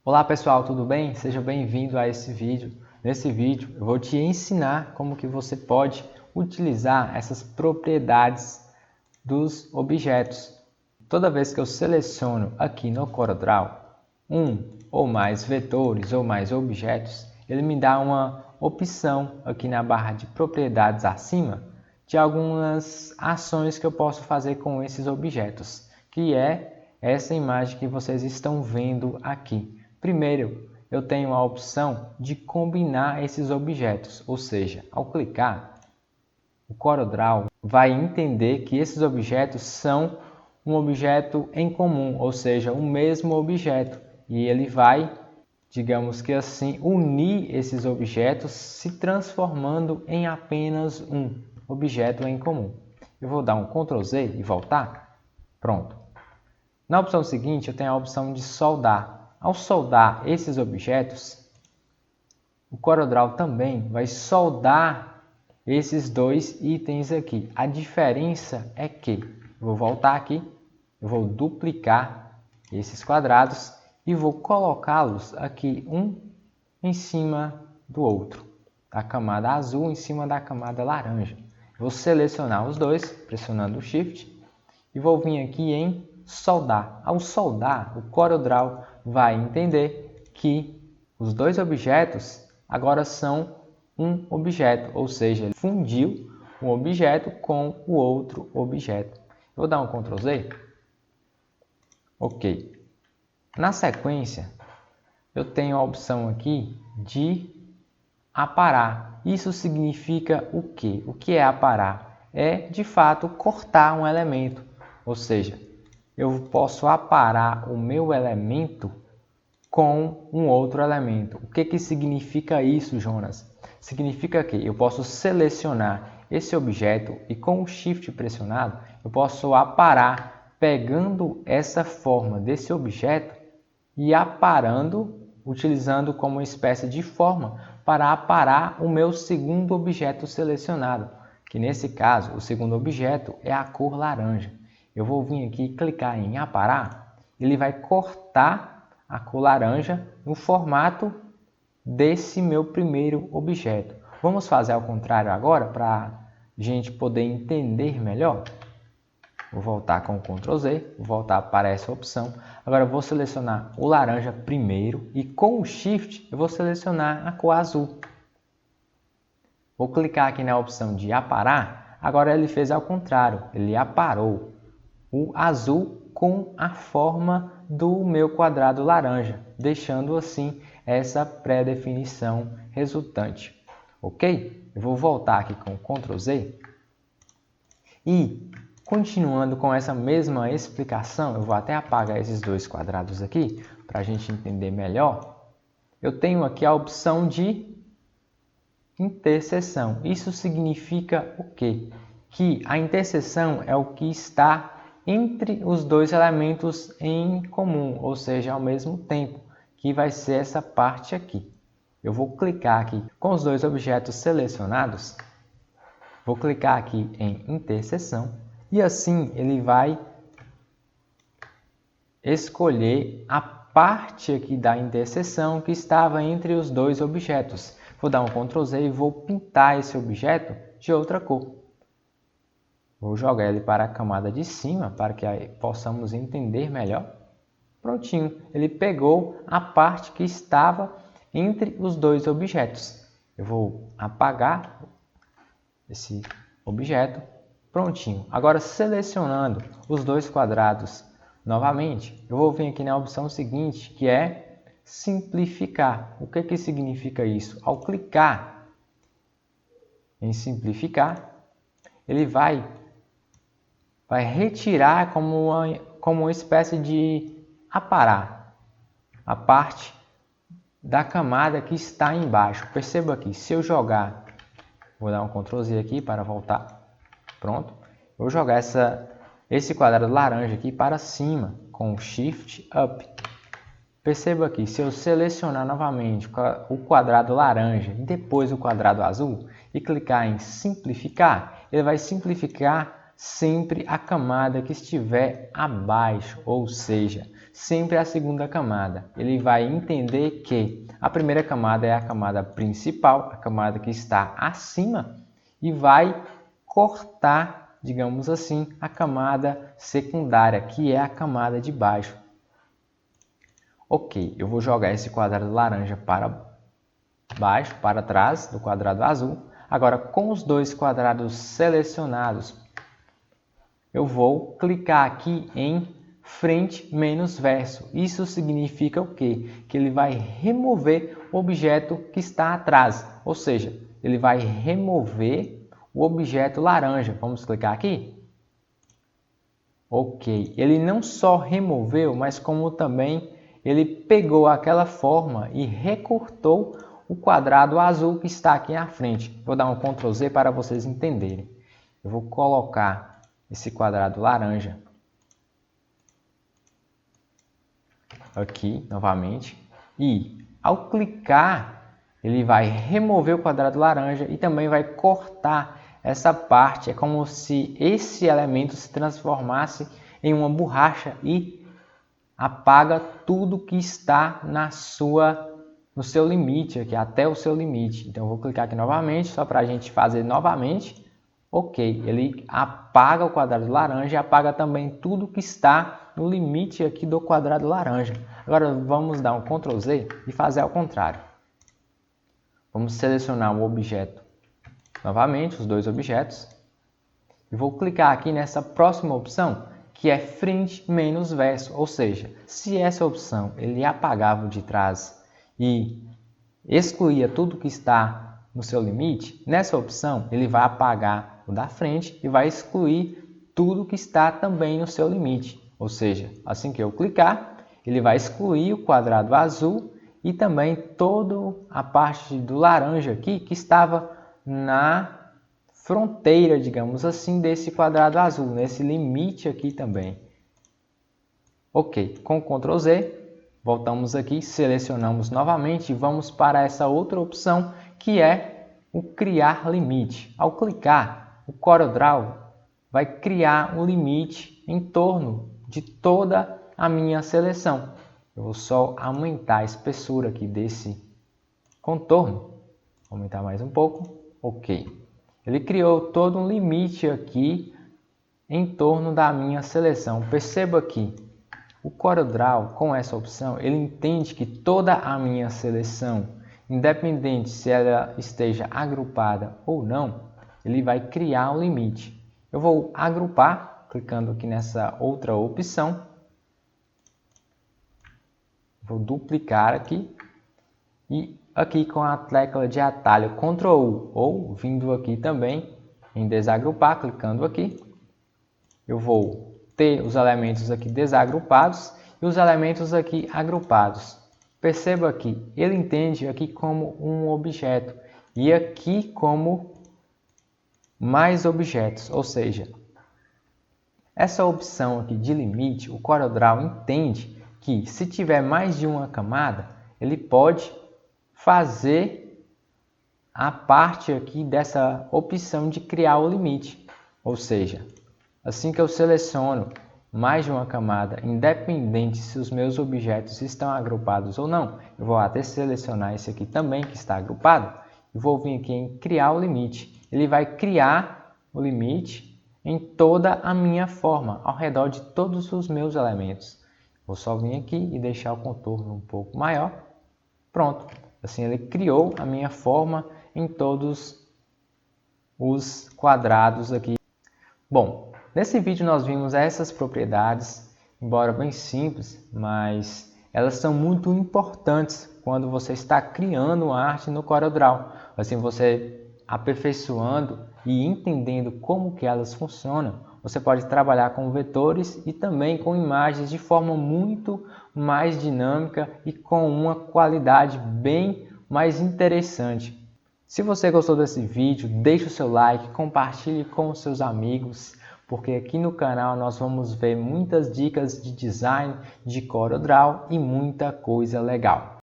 Olá pessoal, tudo bem? Seja bem-vindo a esse vídeo. Nesse vídeo eu vou te ensinar como que você pode utilizar essas propriedades dos objetos. Toda vez que eu seleciono aqui no CorelDRAW um ou mais vetores ou mais objetos, ele me dá uma opção aqui na barra de propriedades acima de algumas ações que eu posso fazer com esses objetos, que é essa imagem que vocês estão vendo aqui. Primeiro, eu tenho a opção de combinar esses objetos, ou seja, ao clicar, o CorelDRAW vai entender que esses objetos são um objeto em comum, ou seja, o mesmo objeto, e ele vai, digamos que assim, unir esses objetos, se transformando em apenas um objeto em comum. Eu vou dar um Ctrl Z e voltar. Pronto. Na opção seguinte, eu tenho a opção de soldar. Ao soldar esses objetos, o CorelDRAW também vai soldar esses dois itens aqui. A diferença é que, eu vou voltar aqui, eu vou duplicar esses quadrados e vou colocá-los aqui um em cima do outro. A camada azul em cima da camada laranja. Vou selecionar os dois, pressionando o Shift, e vou vir aqui em soldar. Ao soldar, o CorelDRAW vai entender que os dois objetos agora são um objeto, ou seja, ele fundiu um objeto com o outro objeto. Vou dar um Ctrl Z. Ok. Na sequência, eu tenho a opção aqui de aparar. Isso significa o quê? O que é aparar? É, de fato, cortar um elemento. Ou seja, eu posso aparar o meu elemento com um outro elemento. O que significa isso, Jonas? Significa que eu posso selecionar esse objeto e com o Shift pressionado, eu posso aparar, pegando essa forma desse objeto e aparando, utilizando como uma espécie de forma para aparar o meu segundo objeto selecionado, que nesse caso, o segundo objeto é a cor laranja. Eu vou vir aqui e clicar em aparar, ele vai cortar a cor laranja no formato desse meu primeiro objeto. Vamos fazer ao contrário agora para a gente poder entender melhor? Vou voltar com o Ctrl Z, vou voltar para essa opção. Agora eu vou selecionar o laranja primeiro e com o Shift eu vou selecionar a cor azul. Vou clicar aqui na opção de aparar, agora ele fez ao contrário, ele aparou o azul com a forma do meu quadrado laranja, deixando assim essa pré-definição resultante. Ok? Eu vou voltar aqui com o Ctrl Z e, continuando com essa mesma explicação, eu vou até apagar esses dois quadrados aqui para a gente entender melhor. Eu tenho aqui a opção de interseção. Isso significa o quê? Que a interseção é o que está entre os dois elementos em comum, ou seja, ao mesmo tempo, que vai ser essa parte aqui. Eu vou clicar aqui com os dois objetos selecionados, vou clicar aqui em interseção e assim ele vai escolher a parte aqui da interseção que estava entre os dois objetos. Vou dar um Ctrl Z e vou pintar esse objeto de outra cor. Vou jogar ele para a camada de cima para que possamos entender melhor. Prontinho, ele pegou a parte que estava entre os dois objetos. Eu vou apagar esse objeto. Prontinho. Agora, selecionando os dois quadrados novamente, eu vou vir aqui na opção seguinte, que é simplificar. O que significa isso? Ao clicar em simplificar, ele vai retirar como uma espécie de aparar a parte da camada que está embaixo. Perceba aqui, se eu jogar, vou dar um Ctrl Z aqui para voltar, pronto. Vou jogar esse quadrado laranja aqui para cima com o Shift Up. Perceba aqui, se eu selecionar novamente o quadrado laranja e depois o quadrado azul e clicar em simplificar, ele vai simplificar sempre a camada que estiver abaixo, ou seja, sempre a segunda camada. Ele vai entender que a primeira camada é a camada principal, a camada que está acima, e vai cortar, digamos assim, a camada secundária, que é a camada de baixo. Ok, eu vou jogar esse quadrado laranja para baixo, para trás do quadrado azul. Agora, com os dois quadrados selecionados, eu vou clicar aqui em frente menos verso. Isso significa o quê? Que ele vai remover o objeto que está atrás. Ou seja, ele vai remover o objeto laranja. Vamos clicar aqui? Ok. Ele não só removeu, mas como também ele pegou aquela forma e recortou o quadrado azul que está aqui à frente. Vou dar um Ctrl Z para vocês entenderem. Eu vou colocar esse quadrado laranja aqui novamente, e ao clicar ele vai remover o quadrado laranja e também vai cortar essa parte. É como se esse elemento se transformasse em uma borracha e apaga tudo que está no seu limite aqui, até o seu limite. Então eu vou clicar aqui novamente, só para a gente fazer novamente. Ok, ele apaga o quadrado laranja e apaga também tudo que está no limite aqui do quadrado laranja. Agora vamos dar um Ctrl Z e fazer ao contrário. Vamos selecionar o objeto novamente, os dois objetos. E vou clicar aqui nessa próxima opção, que é frente menos verso. Ou seja, se essa opção ele apagava o de trás e excluía tudo que está no seu limite, nessa opção ele vai apagar o da frente e vai excluir tudo que está também no seu limite. Ou seja, assim que eu clicar, ele vai excluir o quadrado azul e também toda a parte do laranja aqui que estava na fronteira, digamos assim, desse quadrado azul, nesse limite aqui também. Ok, com Ctrl Z, voltamos aqui, selecionamos novamente e vamos para essa outra opção que é o criar limite. Ao clicar, o CorelDRAW vai criar um limite em torno de toda a minha seleção. Eu vou só aumentar a espessura aqui desse contorno. Vou aumentar mais um pouco. Ok. Ele criou todo um limite aqui em torno da minha seleção. Perceba que o CorelDRAW, com essa opção, ele entende que toda a minha seleção, independente se ela esteja agrupada ou não, ele vai criar um limite. Eu vou agrupar, clicando aqui nessa outra opção. Vou duplicar aqui. E aqui com a tecla de atalho Ctrl U, ou vindo aqui também em desagrupar, clicando aqui, eu vou ter os elementos aqui desagrupados e os elementos aqui agrupados. Perceba aqui, ele entende aqui como um objeto e aqui como mais objetos, ou seja, essa opção aqui de limite, o CorelDRAW entende que se tiver mais de uma camada, ele pode fazer a parte aqui dessa opção de criar o limite. Ou seja, assim que eu seleciono mais de uma camada, independente se os meus objetos estão agrupados ou não, eu vou até selecionar esse aqui também que está agrupado e vou vir aqui em criar o limite. Ele vai criar o limite em toda a minha forma, ao redor de todos os meus elementos. Vou só vir aqui e deixar o contorno um pouco maior. Pronto. Assim ele criou a minha forma em todos os quadrados aqui. Bom, nesse vídeo nós vimos essas propriedades, embora bem simples, mas elas são muito importantes quando você está criando uma arte no CorelDRAW. Assim você aperfeiçoando e entendendo como que elas funcionam, você pode trabalhar com vetores e também com imagens de forma muito mais dinâmica e com uma qualidade bem mais interessante. Se você gostou desse vídeo, deixe o seu like, compartilhe com os seus amigos, porque aqui no canal nós vamos ver muitas dicas de design de CorelDRAW e muita coisa legal.